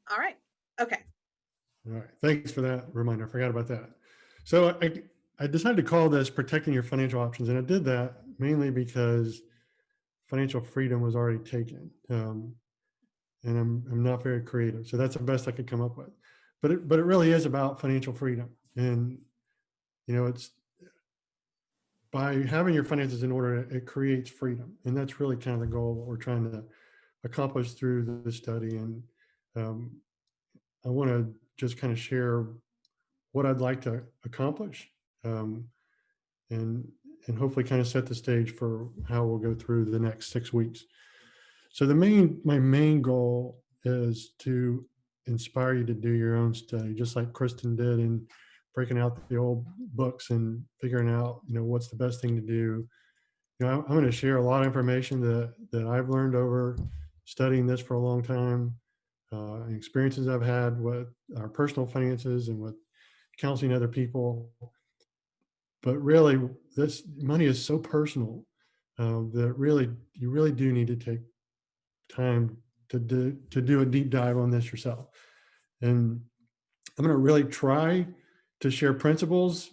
All right. Okay. All right. Thanks for that reminder. I forgot about that. So I decided to call this Protecting Your Financial Options. And I did that mainly because financial freedom was already taken. And I'm not very creative. So that's the best I could come up with. But it really is about financial freedom. And, it's by having your finances in order, it creates freedom. And that's really kind of the goal, what we're trying to accomplish through the study. And um, I want to just kind of share what I'd like to accomplish, um, and and hopefully kind of set the stage for how we'll go through the next 6 weeks. So my main goal is to inspire you to do your own study, just like Kristen did in breaking out the old books and figuring out, what's the best thing to do. I'm going to share a lot of information that I've learned over studying this for a long time, and experiences I've had with our personal finances and with counseling other people. But really, this money is so personal, that really you really do need to take time to do a deep dive on this yourself. And I'm going to really try to share principles,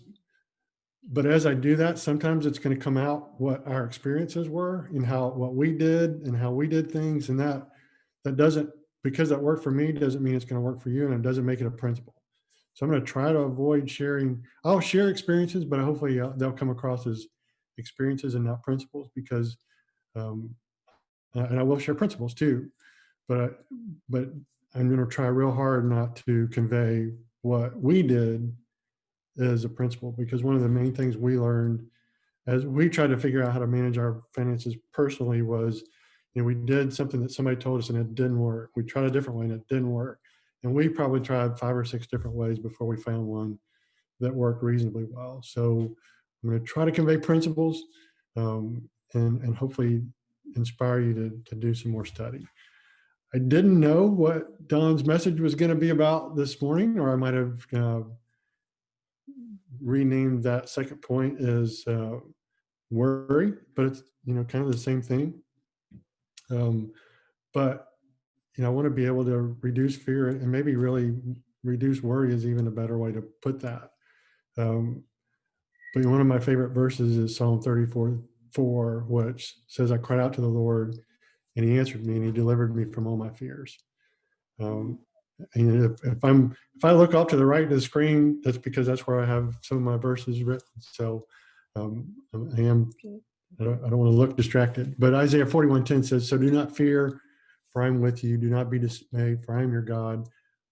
but as I do that, sometimes it's going to come out what our experiences were and what we did and how we did things, and that doesn't, because that worked for me doesn't mean it's going to work for you, and it doesn't make it a principle. So I'm going to try to avoid sharing. I'll share experiences, but hopefully they'll come across as experiences and not principles, because um, and I will share principles too, but but I'm going to try real hard not to convey what we did as a principle, because one of the main things we learned as we tried to figure out how to manage our finances personally was, we did something that somebody told us and it didn't work. We tried a different way and it didn't work. And we probably tried 5 or 6 different ways before we found one that worked reasonably well. So I'm going to try to convey principles, and hopefully inspire you to do some more study. I didn't know what Don's message was going to be about this morning, or I might have renamed that second point as worry, but it's kind of the same thing. But I want to be able to reduce fear, and maybe really reduce worry is even a better way to put that. Um, but one of my favorite verses is Psalm 34:4, which says, "I cried out to the Lord, and He answered me, and He delivered me from all my fears." Um, and if I look off to the right of the screen, that's because that's where I have some of my verses written. So I am. I don't want to look distracted. But Isaiah 41:10 says, "So do not fear, for I am with you. Do not be dismayed, for I am your God.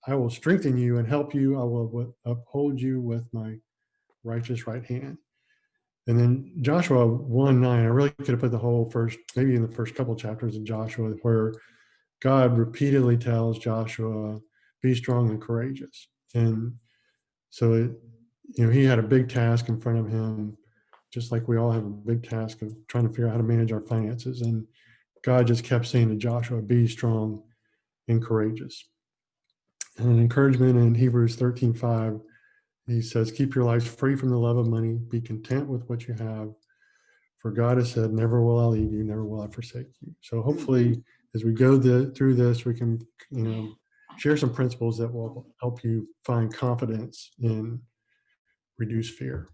I will strengthen you and help you. I will uphold you with my righteous right hand." And then Joshua 1:9, I really could have put the whole first, maybe in the first couple chapters of Joshua, where God repeatedly tells Joshua, "Be strong and courageous." And so, he had a big task in front of him, just like we all have a big task of trying to figure out how to manage our finances. And God just kept saying to Joshua, "Be strong and courageous." And an encouragement in Hebrews 13:5, he says, "Keep your lives free from the love of money. Be content with what you have. For God has said, never will I leave you, never will I forsake you." So hopefully, as we go through this, we can, share some principles that will help you find confidence and reduce fear.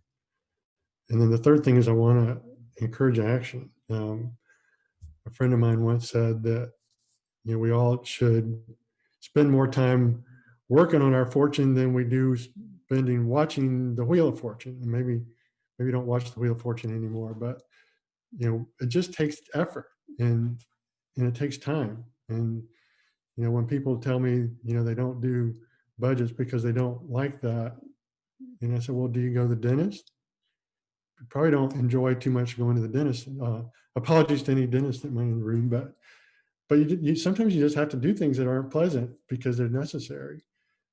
And then the third thing is I want to encourage action. A friend of mine once said that, we all should spend more time working on our fortune than we do spending watching the Wheel of Fortune. And maybe don't watch the Wheel of Fortune anymore, but it just takes effort, and it takes time. And when people tell me they don't do budgets because they don't like that, and I said, "Well, do you go to the dentist?" You probably don't enjoy too much going to the dentist. Apologies to any dentist that might be in the room, but you sometimes you just have to do things that aren't pleasant because they're necessary.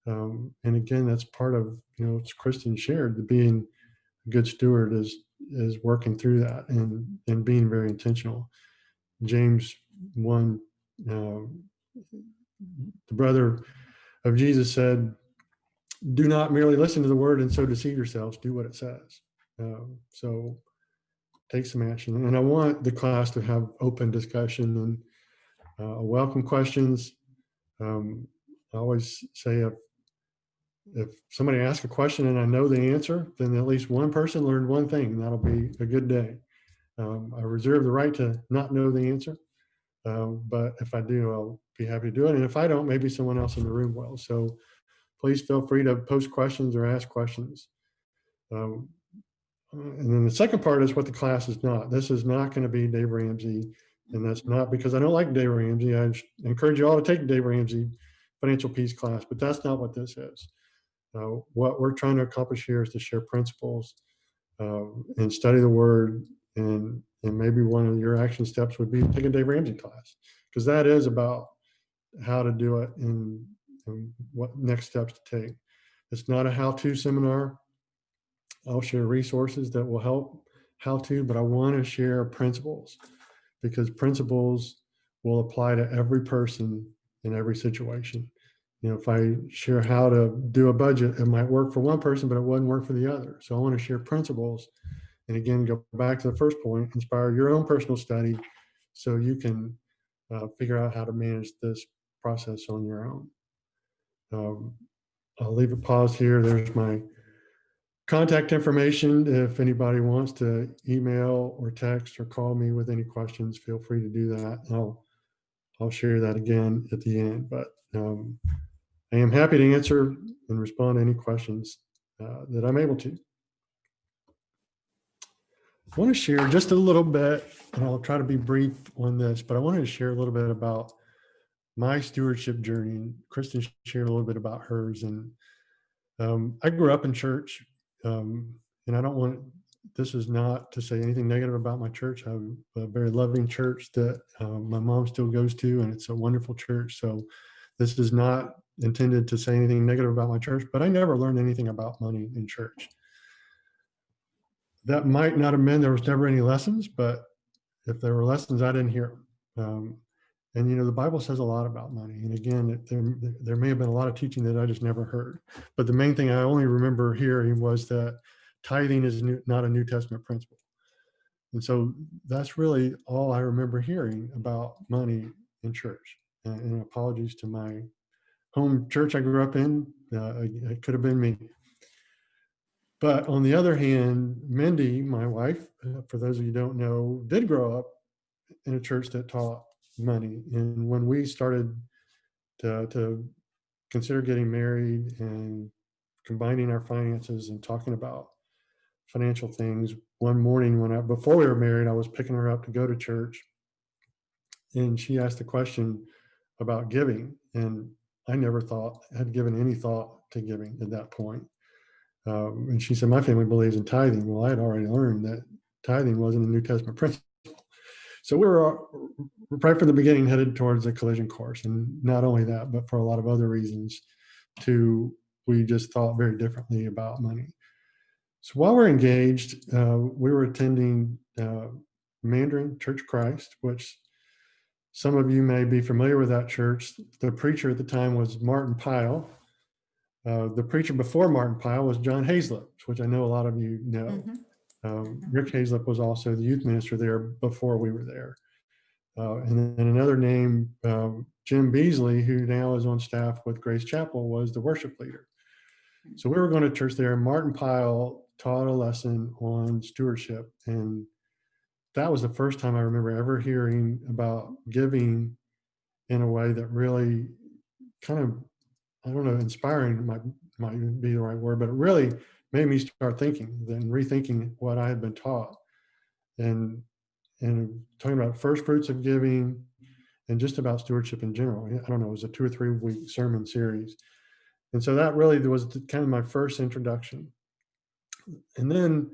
And again, that's part of as Kristen shared, the being a good steward is working through that and being very intentional. James 1, the brother of Jesus, said, "Do not merely listen to the word and so deceive yourselves. Do what it says." So take some action. And I want the class to have open discussion and welcome questions. Um, I always say if somebody asks a question and I know the answer, then at least one person learned one thing, and that'll be a good day. I reserve the right to not know the answer, but if I do, I'll be happy to do it. And if I don't, maybe someone else in the room will. So please feel free to post questions or ask questions. Um, and then the second part is what the class is not. This is not going to be Dave Ramsey, and that's not because I don't like Dave Ramsey. I encourage you all to take Dave Ramsey Financial Peace class, but that's not what this is. What we're trying to accomplish here is to share principles and study the Word, and maybe one of your action steps would be take a Dave Ramsey class, because that is about how to do it and what next steps to take. It's not a how-to seminar. I'll share resources that will help how to, but I want to share principles, because principles will apply to every person in every situation. If I share how to do a budget, it might work for one person, but it wouldn't work for the other. So I want to share principles. And again, go back to the first point, inspire your own personal study so you can figure out how to manage this process on your own. I'll leave it paused here. There's my contact information. If anybody wants to email or text or call me with any questions, feel free to do that. I'll share that again at the end. But I am happy to answer and respond to any questions that I'm able to. I want to share just a little bit, and I'll try to be brief on this, but I wanted to share a little bit about my stewardship journey. And Kristen shared a little bit about hers. And I grew up in church, and I don't want, this is not to say anything negative about my church. I have a very loving church that my mom still goes to, and it's a wonderful church. So this is not intended to say anything negative about my church, but I never learned anything about money in church. That might not have meant there was never any lessons, but if there were lessons, I didn't hear them. And the Bible says a lot about money. And again, there may have been a lot of teaching that I just never heard. But the main thing I only remember hearing was that tithing is not a New Testament principle. And so that's really all I remember hearing about money in church. And apologies to my home church I grew up in. It could have been me. But on the other hand, Mindy, my wife, for those of you who don't know, did grow up in a church that taught money. And when we started to consider getting married and combining our finances and talking about financial things, one morning before we were married, I was picking her up to go to church, and she asked a question about giving, and I never had given any thought to giving at that point. And she said, my family believes in tithing. Well, I had already learned that tithing wasn't a New Testament principle. So we were right from the beginning headed towards a collision course. And not only that, but for a lot of other reasons we just thought very differently about money. So while we're engaged, we were attending Mandarin Church of Christ, which some of you may be familiar with that church. The preacher at the time was Martin Pyle. The preacher before Martin Pyle was John Hazlett, which I know a lot of you know. Rick Hazlett was also the youth minister there before we were there. And then another name, Jim Beasley, who now is on staff with Grace Chapel, was the worship leader. So we were going to church there, and Martin Pyle taught a lesson on stewardship. And that was the first time I remember ever hearing about giving in a way that really kind of, I don't know, inspiring might be the right word, but it really made me start thinking and rethinking what I had been taught, and talking about first fruits of giving and just about stewardship in general. I don't know, it was a 2 or 3 week sermon series. And so that really was kind of my first introduction. And then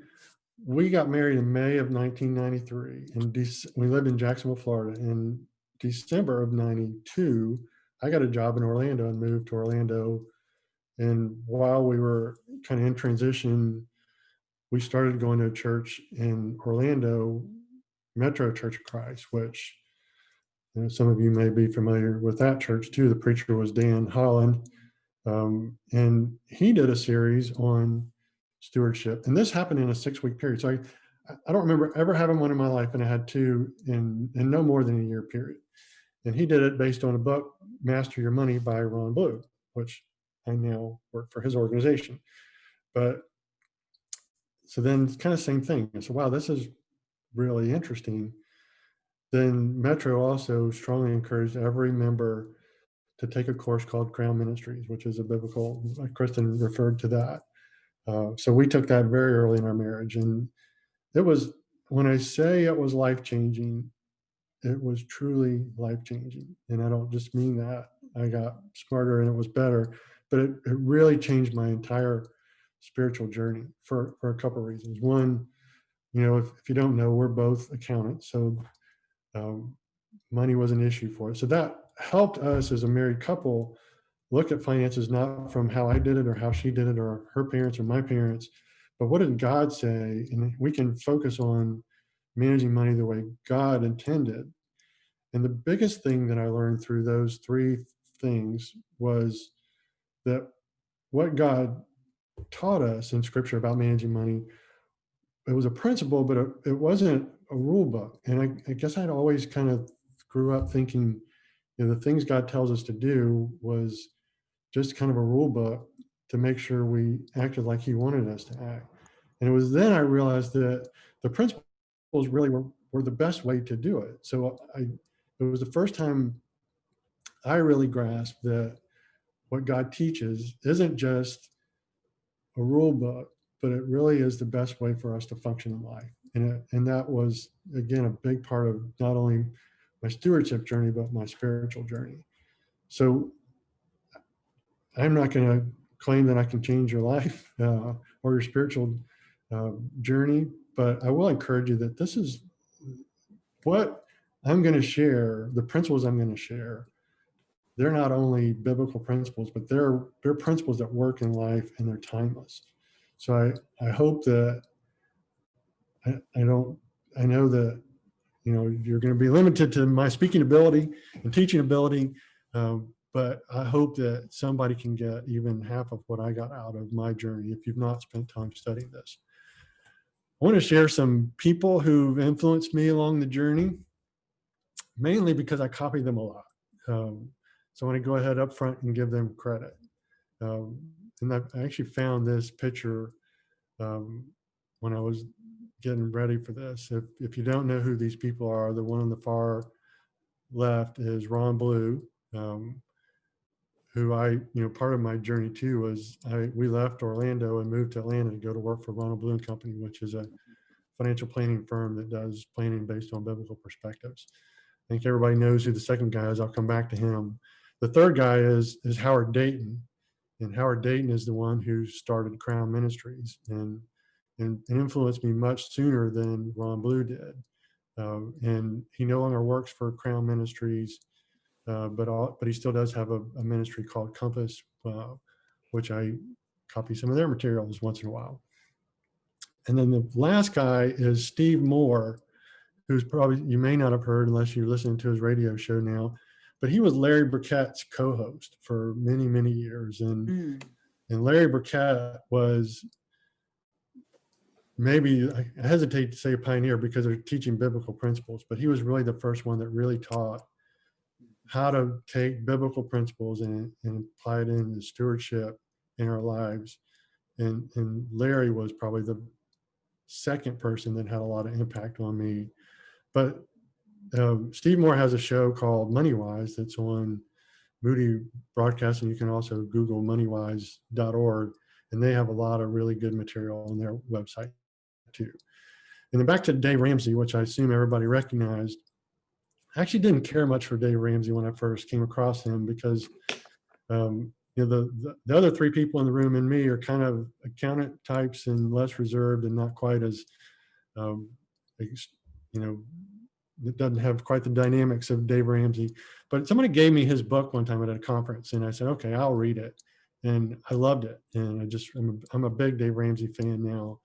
we got married in May of 1993, and we lived in Jacksonville, Florida. In December of 92, I got a job in Orlando and moved to Orlando. And while we were kind of in transition, we started going to a church in Orlando, Metro Church of Christ, which some of you may be familiar with that church too. The preacher was Dan Holland, and he did a series on stewardship. And this happened in a 6-week period. So I don't remember ever having one in my life, and I had 2 in no more than a year period. And he did it based on a book, Master Your Money by Ron Blue, which I now work for his organization. But so then it's kind of same thing. I said, wow, this is really interesting. Then Metro also strongly encouraged every member to take a course called Crown Ministries, which is a biblical, Kristen referred to that. So we took that very early in our marriage. And it was, when I say it was life changing, it was truly life changing. And I don't just mean that I got smarter and it was better, but it really changed my entire spiritual journey for a couple of reasons. One, if you don't know, we're both accountants. So um, money was an issue for us. So that helped us as a married couple look at finances not from how I did it or how she did it or her parents or my parents, but what did God say? And we can focus on managing money the way God intended. And the biggest thing that I learned through those three things was that what God taught us in scripture about managing money, it was a principle, but it wasn't a rule book. And I guess I'd always kind of grew up thinking, the things God tells us to do was just kind of a rule book to make sure we acted like he wanted us to act. And it was then I realized that the principles really were the best way to do it. So it was the first time I really grasped that what God teaches isn't just a rule book, but it really is the best way for us to function in life. And that was, again, a big part of not only my stewardship journey, but my spiritual journey. So I'm not going to claim that I can change your life or your spiritual journey, but I will encourage you that this is what I'm going to share, the principles I'm going to share. They're not only biblical principles, but they're principles that work in life and they're timeless. So I hope that I know that, you're going to be limited to my speaking ability and teaching ability. But I hope that somebody can get even half of what I got out of my journey if you've not spent time studying this. I want to share some people who've influenced me along the journey, mainly because I copy them a lot. So I want to go ahead up front and give them credit. And I actually found this picture when I was getting ready for this. If you don't know who these people are, the one on the far left is Ron Blue, who part of my journey too was we left Orlando and moved to Atlanta to go to work for Ronald Blue and Company, which is a financial planning firm that does planning based on biblical perspectives. I think everybody knows who the second guy is. I'll come back to him. The third guy is Howard Dayton, and Howard Dayton is the one who started Crown Ministries and influenced me much sooner than Ron Blue did. And he no longer works for Crown Ministries, but he still does have a ministry called Compass, which I copy some of their materials once in a while. And then the last guy is Steve Moore, who's probably, you may not have heard unless you're listening to his radio show now, but he was Larry Burkett's co-host for many, many years. And Larry Burkett was, maybe, I hesitate to say a pioneer because they're teaching biblical principles, but he was really the first one that really taught how to take biblical principles and apply it into stewardship in our lives. And Larry was probably the second person that had a lot of impact on me. But Steve Moore has a show called MoneyWise that's on Moody Broadcasting. You can also Google moneywise.org, and they have a lot of really good material on their website too. And then back to Dave Ramsey, which I assume everybody recognized. I actually didn't care much for Dave Ramsey when I first came across him because the other three people in the room and me are kind of accountant types and less reserved and not quite as it doesn't have quite the dynamics of Dave Ramsey. But somebody gave me his book one time at a conference, and I said, okay, I'll read it. And I loved it. And I'm a big Dave Ramsey fan now.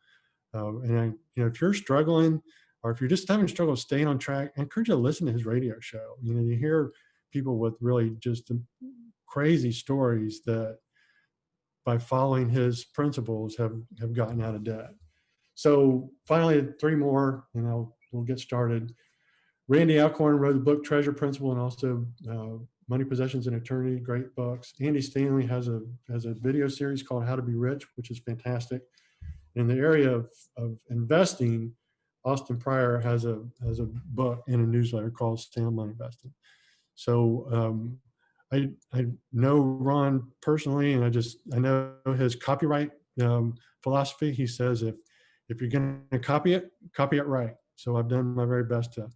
If you're struggling, or if you're just having trouble staying on track, I encourage you to listen to his radio show. You hear people with really just crazy stories that by following his principles have gotten out of debt. So finally, three more, we'll get started. Randy Alcorn wrote the book Treasure Principle and also Money, Possessions, and Eternity. Great books. Andy Stanley has a video series called How to Be Rich, which is fantastic. In the area of investing, Austin Pryor has a book and a newsletter called Sound Money Investing. So I know Ron personally, and I know his copyright philosophy. He says if you're going to copy it right. So I've done my very best to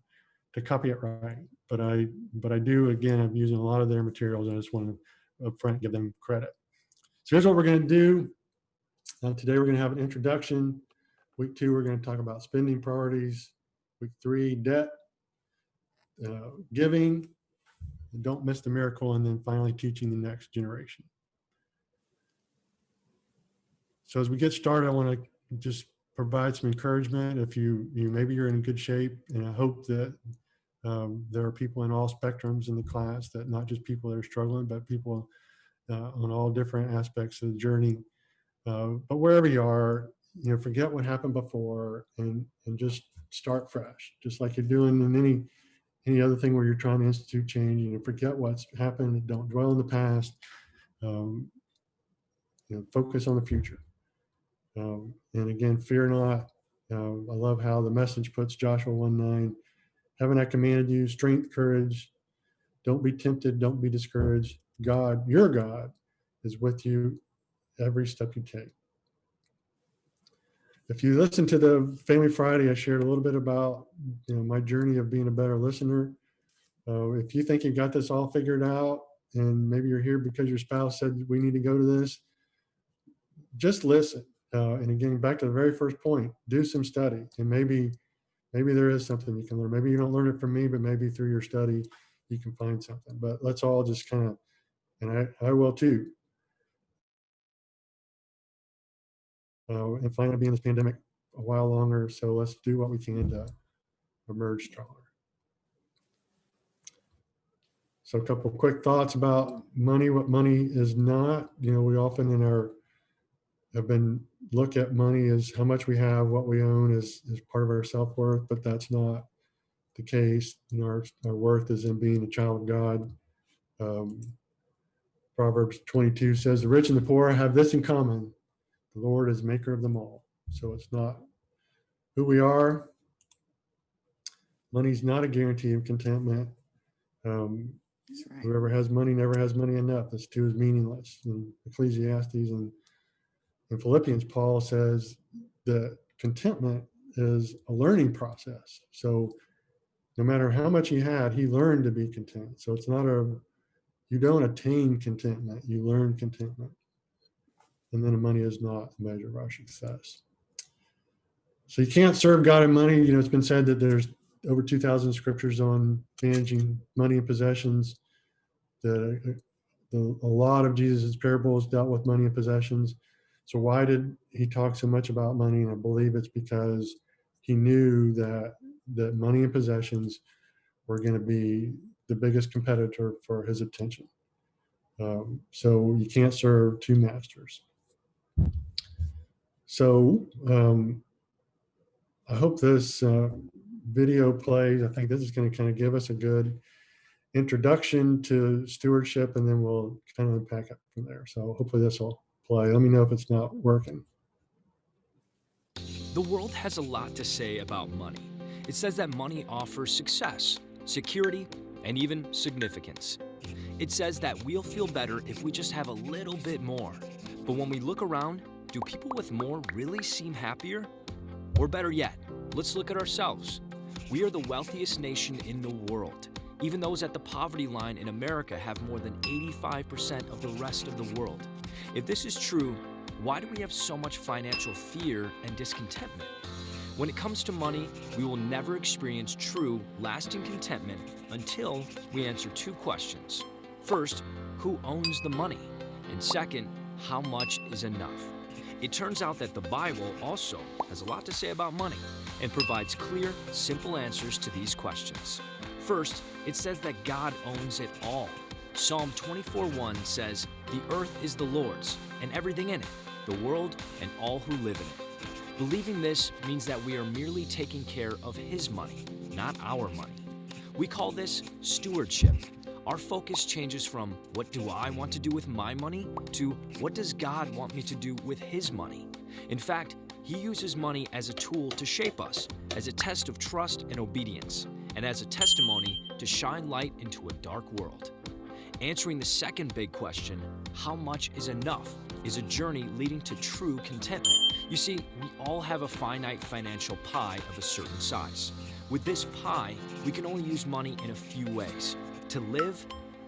copy it right. But I do, again, I'm using a lot of their materials, and I just want to up front give them credit. So here's what we're going to do. Today we're going to have an introduction. Week 2, we're going to talk about spending priorities. Week 3, debt, giving, don't miss the miracle, and then finally teaching the next generation. So as we get started, I want to just provide some encouragement. If you maybe you're in good shape, and I hope that there are people in all spectrums in the class, that not just people that are struggling, but people on all different aspects of the journey. But wherever you are, forget what happened before and just start fresh, just like you're doing in any other thing where you're trying to institute change. Forget what's happened. Don't dwell in the past. Focus on the future. And again, fear not. I love how the Message puts Joshua 1:9. Haven't I commanded you? Strength, courage. Don't be tempted. Don't be discouraged. God, your God, is with you every step you take. If you listen to the Family Friday, I shared a little bit about my journey of being a better listener. If you think you got this all figured out, and maybe you're here because your spouse said we need to go to this, just listen. And again, back to the very first point, do some study, and maybe there is something you can learn. Maybe you don't learn it from me, but maybe through your study you can find something. But let's all just kind of, and I will too, and finally be in this pandemic a while longer. So let's do what we can to emerge stronger. So a couple of quick thoughts about money, what money is not. We often look at money as how much we have, what we own is part of our self-worth, but that's not the case. Our worth is in being a child of God. Proverbs 22 says, the rich and the poor have this in common. The Lord is maker of them all. So it's not who we are. Money's not a guarantee of contentment. That's right. Whoever has money never has money enough. This too is meaningless. In Ecclesiastes and in Philippians, Paul says that contentment is a learning process. So no matter how much he had, he learned to be content. So it's not you don't attain contentment, you learn contentment. And then money is not a measure of our success. So you can't serve God and money. It's been said that there's over 2,000 scriptures on managing money and possessions. A lot of Jesus' parables dealt with money and possessions. So why did he talk so much about money? And I believe it's because he knew that money and possessions were going to be the biggest competitor for his attention. So you can't serve two masters. So I hope this video plays. I think this is going to kind of give us a good introduction to stewardship, and then we'll kind of unpack it from there. So hopefully this will play. Let me know if it's not working. The world has a lot to say about money. It says that money offers success, security, and even significance. It says that we'll feel better if we just have a little bit more. But when we look around, do people with more really seem happier? Or better yet, let's look at ourselves. We are the wealthiest nation in the world. Even those at the poverty line in America have more than 85% of the rest of the world. If this is true, why do we have so much financial fear and discontentment? When it comes to money, we will never experience true, lasting contentment until we answer two questions. First, who owns the money? And second, how much is enough? It turns out that the Bible also has a lot to say about money and provides clear, simple answers to these questions. First, it says that God owns it all. Psalm 24:1 says, "The earth is the Lord's, and everything in it, the world and all who live in it." Believing this means that we are merely taking care of His money, not our money. We call this stewardship. Our focus changes from what do I want to do with my money to what does God want me to do with His money. In fact, He uses money as a tool to shape us, as a test of trust and obedience, and as a testimony to shine light into a dark world. Answering the second big question, how much is enough, is a journey leading to true contentment. You see, we all have a finite financial pie of a certain size. With this pie, we can only use money in a few ways: to live,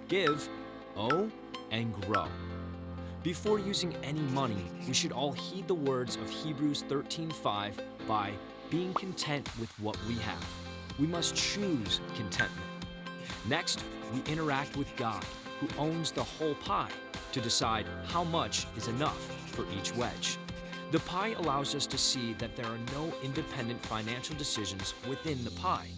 give, owe, and grow. Before using any money, we should all heed the words of Hebrews 13:5 by being content with what we have. We must choose contentment. Next, we interact with God, who owns the whole pie, to decide how much is enough for each wedge. The pie allows us to see that there are no independent financial decisions within the pie.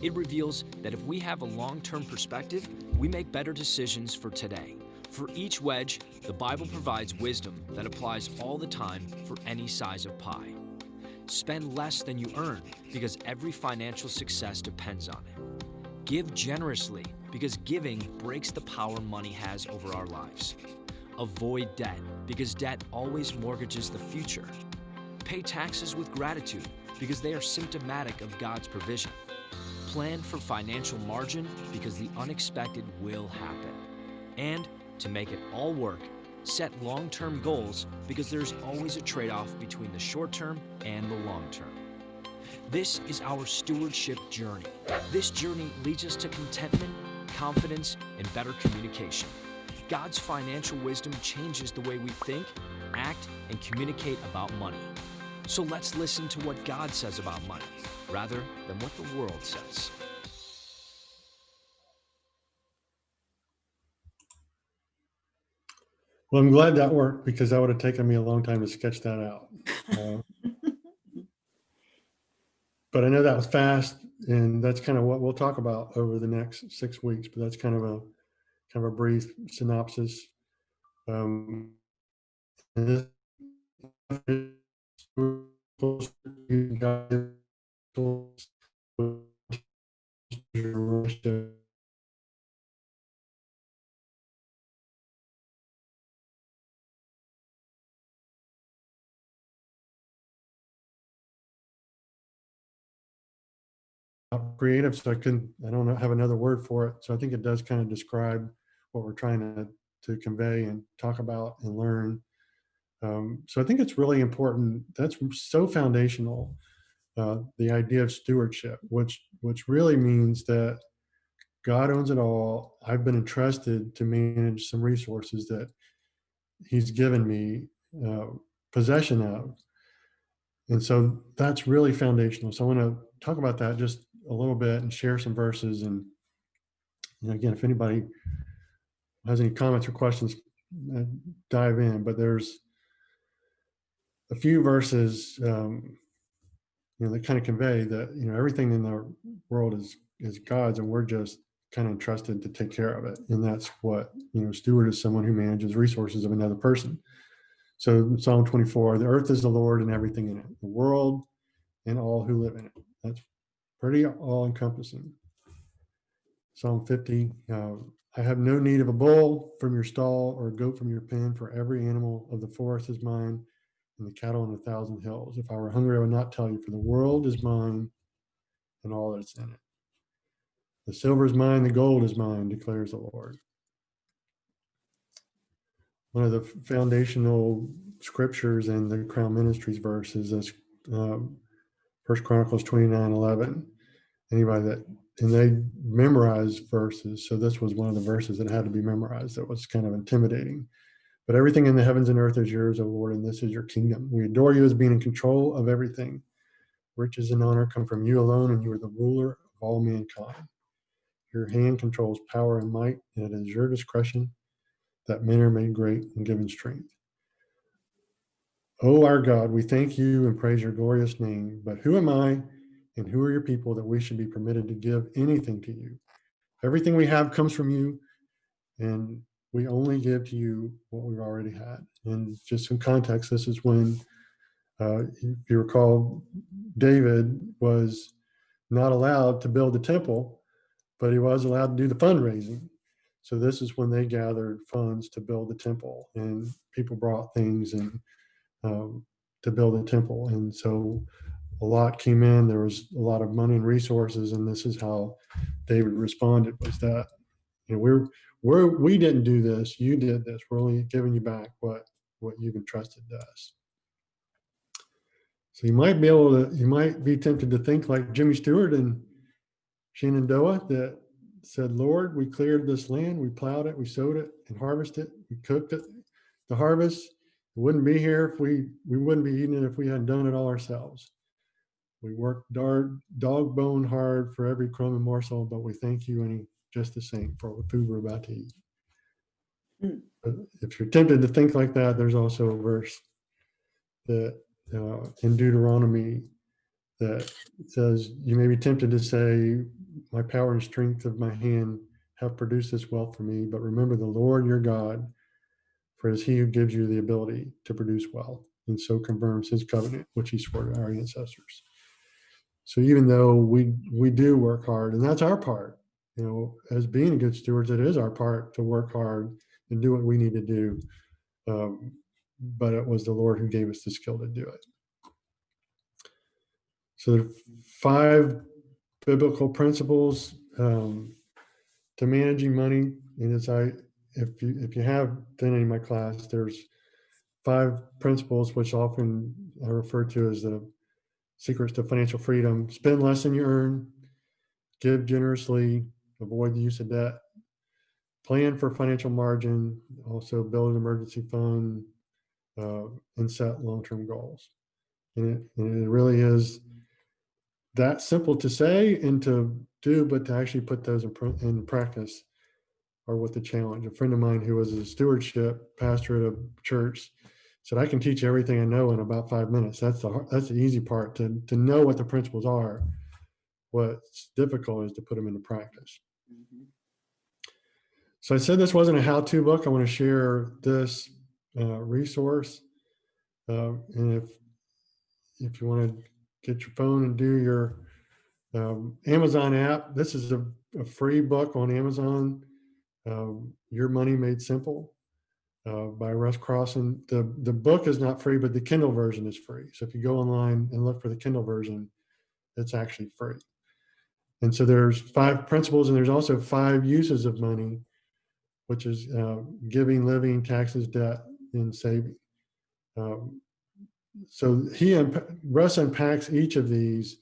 It reveals that if we have a long-term perspective, we make better decisions for today. For each wedge, the Bible provides wisdom that applies all the time for any size of pie. Spend less than you earn, because every financial success depends on it. Give generously, because giving breaks the power money has over our lives. Avoid debt, because debt always mortgages the future. Pay taxes with gratitude, because they are symptomatic of God's provision. Plan for financial margin, because the unexpected will happen. And to make it all work, set long-term goals, because there's always a trade-off between the short-term and the long-term. This is our stewardship journey. This journey leads us to contentment, confidence, and better communication. God's financial wisdom changes the way we think, act, and communicate about money. So let's listen to what God says about money, rather than what the world says. Well, I'm glad that worked, because that would have taken me a long time to sketch that out. But I know that was fast, and that's kind of what we'll talk about over the next 6 weeks. But that's kind of a brief synopsis. Um, and this creative, so I don't have another word for it. So I think it does kind of describe what we're trying to convey and talk about and learn. So I think it's really important. That's so foundational. The idea of stewardship, which really means that God owns it all. I've been entrusted to manage some resources that He's given me uh, possession of, and so that's really foundational. So I want to talk about that just a little bit and share some verses. And again, if anybody has any comments or questions, uh, dive in. But there's a few verses, that kind of convey that everything in the world is God's, and we're just kind of entrusted to take care of it. And that's what steward is: someone who manages resources of another person. So Psalm 24: the earth is the Lord and everything in it, the world and all who live in it. That's pretty all encompassing. Psalm 50: I have no need of a bull from your stall or a goat from your pen, for every animal of the forest is mine, and the cattle on 1,000 hills. If I were hungry, I would not tell you, for the world is mine and all that's in it. The silver is mine, the gold is mine, declares the Lord. One of the foundational scriptures in the Crown Ministries verse is this, 1 Chronicles 29:11. Anybody and they memorize verses. So this was one of the verses that had to be memorized. That was kind of intimidating. But everything in the heavens and earth is yours, O Lord, and this is your kingdom. We adore you as being in control of everything. Riches and honor come from you alone, and you are the ruler of all mankind. Your hand controls power and might, and it is your discretion that men are made great and given strength. O our God, we thank you and praise your glorious name. But who am I and who are your people that we should be permitted to give anything to you? Everything we have comes from you, and we only give to you what we've already had. And just some context, this is when, if you recall, David was not allowed to build the temple but he was allowed to do the fundraising. So this is when they gathered funds to build the temple, and people brought things and to build a temple. And so a lot came in. There was a lot of money and resources, and this is how David responded: was that, we didn't do this, you did this. We're only giving you back what you've entrusted to us. So you might be tempted to think like Jimmy Stewart and Shenandoah, that said, Lord, we cleared this land, we plowed it, we sowed it and harvested it, we cooked it. The harvest wouldn't be here if we wouldn't be eating it if we hadn't done it all ourselves. We worked dog bone hard for every crumb and morsel, but we thank you just the same for the food we're about to eat. Mm. But if you're tempted to think like that, there's also a verse that in Deuteronomy that says, you may be tempted to say, my power and strength of my hand have produced this wealth for me, but remember the Lord your God, for it is he who gives you the ability to produce wealth, and so confirms his covenant, which he swore to our ancestors. So even though we do work hard, and that's our part, as being good stewards, it is our part to work hard and do what we need to do. But it was the Lord who gave us the skill to do it. So there are 5 biblical principles to managing money. And if you have done any of my class, there's 5 principles, which often I refer to as the secrets to financial freedom: spend less than you earn, give generously, avoid the use of debt, plan for financial margin, also build an emergency fund, and set long-term goals. And it really is that simple to say and to do, but to actually put those in practice are what the challenge. A friend of mine who was a stewardship pastor at a church said, I can teach everything I know in about 5 minutes. That's the easy part, to know what the principles are. What's difficult is to put them into practice. Mm-hmm. So I said this wasn't a how-to book. I want to share this resource. And if you want to get your phone and do your Amazon app, this is a free book on Amazon. Your Money Made Simple by Russ Crossan. The book is not free, but the Kindle version is free. So if you go online and look for the Kindle version, it's actually free. And so there's 5 principles, and there's also 5 uses of money, which is giving, living, taxes, debt, and saving. So Russ unpacks each of these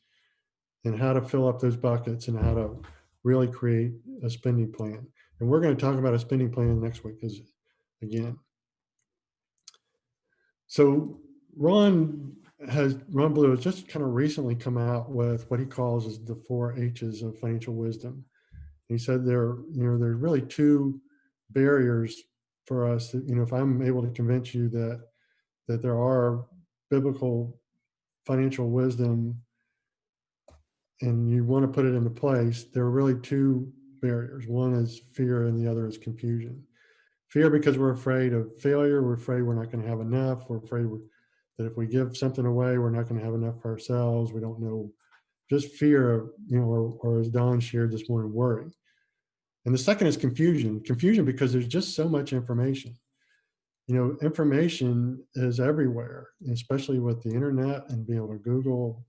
and how to fill up those buckets and how to really create a spending plan. And we're going to talk about a spending plan next week again. So Ron Blue has just kind of recently come out with what he calls as the 4 H's of financial wisdom. He said there's really 2 barriers for us. If I'm able to convince you that there are biblical financial wisdom and you want to put it into place, there are really 2 barriers. One is fear and the other is confusion. Fear because we're afraid of failure. We're afraid we're not going to have enough. We're afraid that if we give something away, we're not going to have enough for ourselves. We don't know. Just fear of, or as Don shared this morning, worry. And the second is confusion. Confusion because there's just so much information. Information is everywhere, especially with the internet and being able to Google,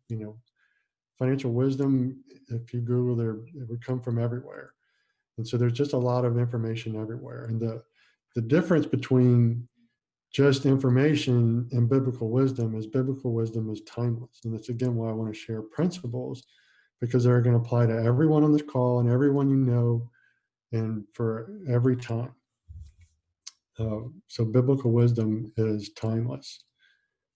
financial wisdom. If you Google there, it would come from everywhere. And so there's just a lot of information everywhere. And the difference between just information and biblical wisdom is timeless. And that's again why I want to share principles, because they're going to apply to everyone on this call and everyone and for every time. So biblical wisdom is timeless.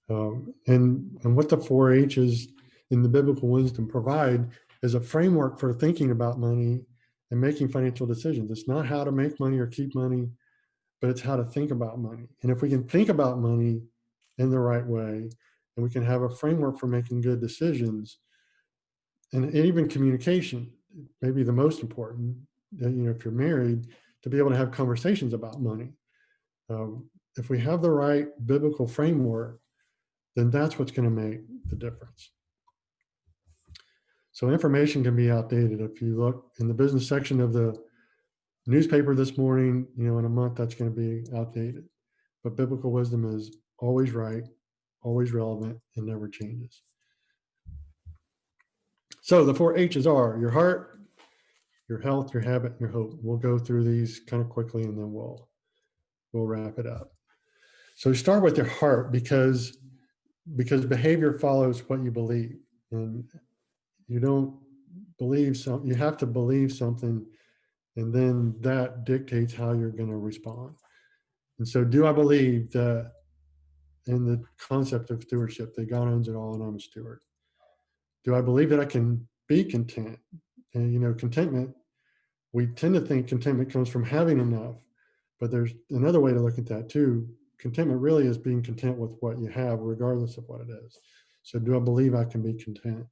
And what the 4 H's in the biblical wisdom provide is a framework for thinking about money and making financial decisions. It's not how to make money or keep money, but it's how to think about money. And if we can think about money in the right way, and we can have a framework for making good decisions, and even communication, maybe the most important, if you're married, to be able to have conversations about money. If we have the right biblical framework, then that's what's going to make the difference. So information can be outdated. If you look in the business section of the newspaper this morning, in a month, that's going to be outdated. But biblical wisdom is always right, always relevant, and never changes. So the 4 H's are your heart, your health, your habit, and your hope. We'll go through these kind of quickly, and then we'll wrap it up. So start with your heart, because behavior follows what you believe, and you don't believe something. You have to believe something, and then that dictates how you're going to respond. And so, do I believe that in the concept of stewardship, that God owns it all and I'm a steward? Do I believe that I can be content? And contentment, we tend to think contentment comes from having enough, but there's another way to look at that too. Contentment really is being content with what you have, regardless of what it is. So, do I believe I can be content?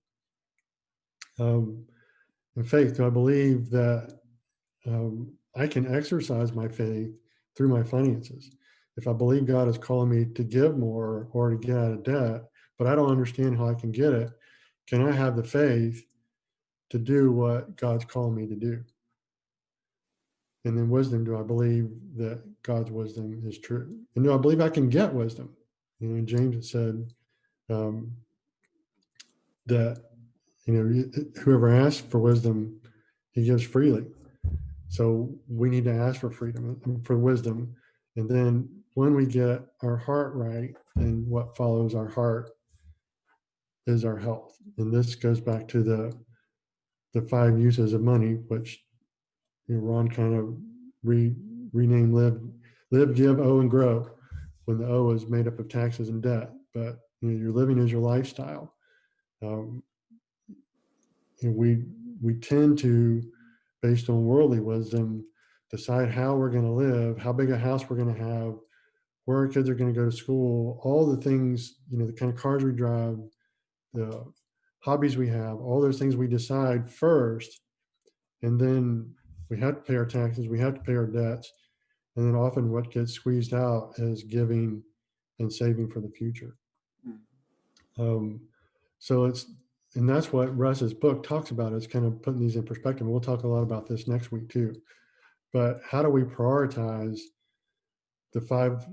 In faith, do I believe that I can exercise my faith through my finances? If I believe God is calling me to give more or to get out of debt, but I don't understand how I can get it, can I have the faith to do what God's calling me to do? And then wisdom, do I believe that God's wisdom is true? And do I believe I can get wisdom? In James it said that whoever asks for wisdom, he gives freely. So we need to ask for freedom, for wisdom. And then when we get our heart right, then what follows our heart is our health. And this goes back to the 5 uses of money, which Ron kind of renamed live, give, owe, and grow, when the O is made up of taxes and debt. But your living is your lifestyle. We tend to, based on worldly wisdom, decide how we're going to live, how big a house we're going to have, where our kids are going to go to school, all the things, the kind of cars we drive, the hobbies we have, all those things we decide first. And then we have to pay our taxes, we have to pay our debts. And then often what gets squeezed out is giving and saving for the future. And that's what Russ's book talks about, is kind of putting these in perspective. We'll talk a lot about this next week too. But how do we prioritize the 5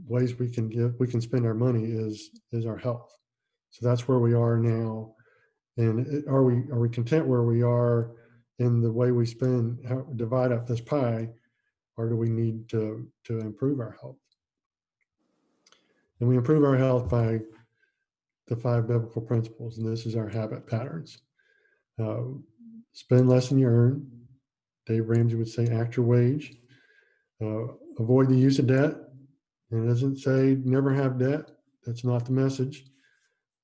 ways we can spend our money is our health. So that's where we are now. And are we content where we are in the way we divide up this pie, or do we need to improve our health? And we improve our health by the 5 biblical principles, and this is our habit patterns. Spend less than you earn. Dave Ramsey would say, act your wage. Avoid the use of debt. And it doesn't say never have debt. That's not the message.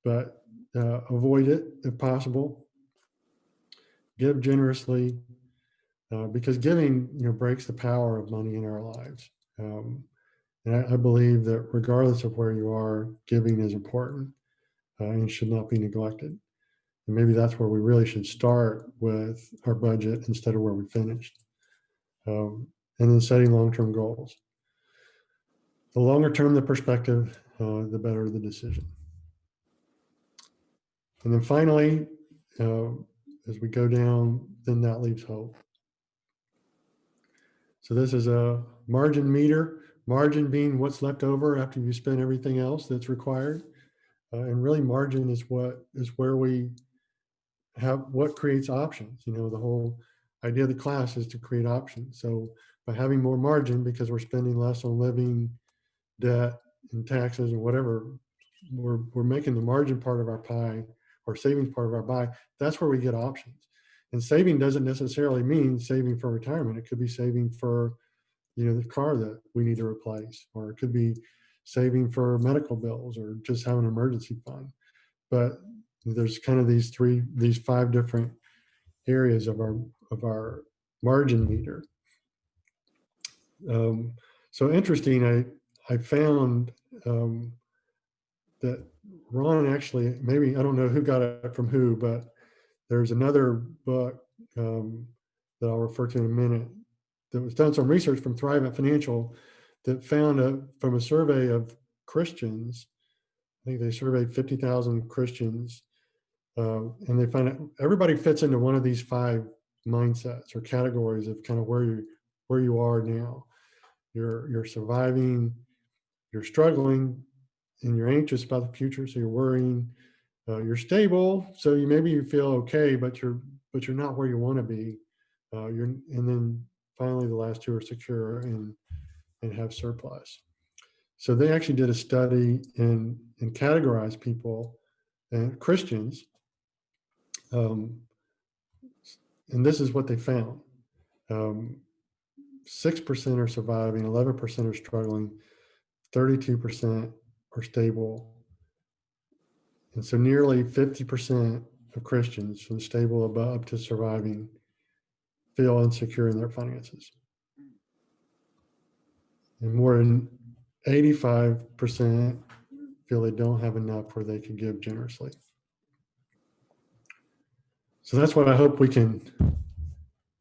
But avoid it if possible. Give generously, because giving breaks the power of money in our lives. And I believe that regardless of where you are, giving is important and should not be neglected. And maybe that's where we really should start with our budget instead of where we finished. And then setting long-term goals. The longer term the perspective, the better the decision. And then finally, as we go down, then that leaves hope. So this is a margin meter, margin being what's left over after you spend everything else that's required. And really margin is where we have what creates options. The whole idea of the class is to create options. So by having more margin, because we're spending less on living, debt, and taxes, and whatever, we're making the margin part of our pie, or savings part of our pie. That's where we get options. And saving doesn't necessarily mean saving for retirement. It could be saving for, the car that we need to replace, or it could be saving for medical bills, or just have an emergency fund. But there's kind of these 5 different areas of our margin meter. So interesting. I found that Ron actually, maybe, I don't know who got it from who, but there's another book that I'll refer to in a minute that was done some research from Thrivent Financial that found from a survey of Christians. I think they surveyed 50,000 Christians, And they find that everybody fits into one of these 5 mindsets or categories of kind of where you are now. You're surviving, you're struggling, and you're anxious about the future, so you're worrying. You're stable, so maybe you feel okay, but you're not where you want to be. And then finally, the last 2 are secure and have surplus. So they actually did a study and categorized people and Christians, and this is what they found: 6% are surviving, 11% are struggling, 32% are stable. And so nearly 50% of Christians, from stable up to surviving, feel insecure in their finances. And more than 85% feel they don't have enough where they can give generously. So that's what I hope we can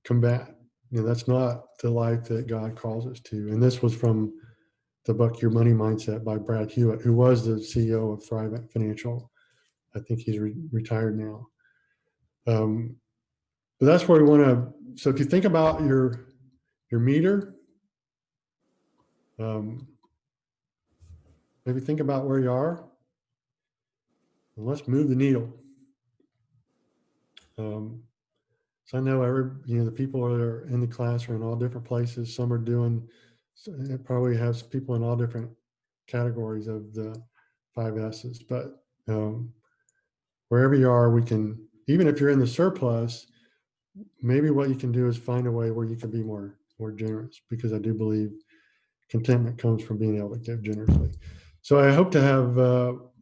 combat. That's not the life that God calls us to. And this was from the book Your Money Mindset by Brad Hewitt, who was the CEO of Thrive Financial. I think he's retired now. But that's where we want to. So if you think about your meter, maybe think about where you are, and let's move the needle. So I know the people that are in the class are in all different places. Some are doing. So it probably has people in all different categories of the 5 S's. But wherever you are, we can. Even if you're in the surplus, maybe what you can do is find a way where you can be more generous, because I do believe contentment comes from being able to give generously. So I hope to have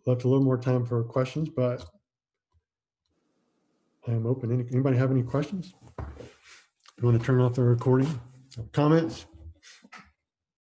left a little more time for questions, but I'm open. Anybody have any questions? You want to turn off the recording? Comments?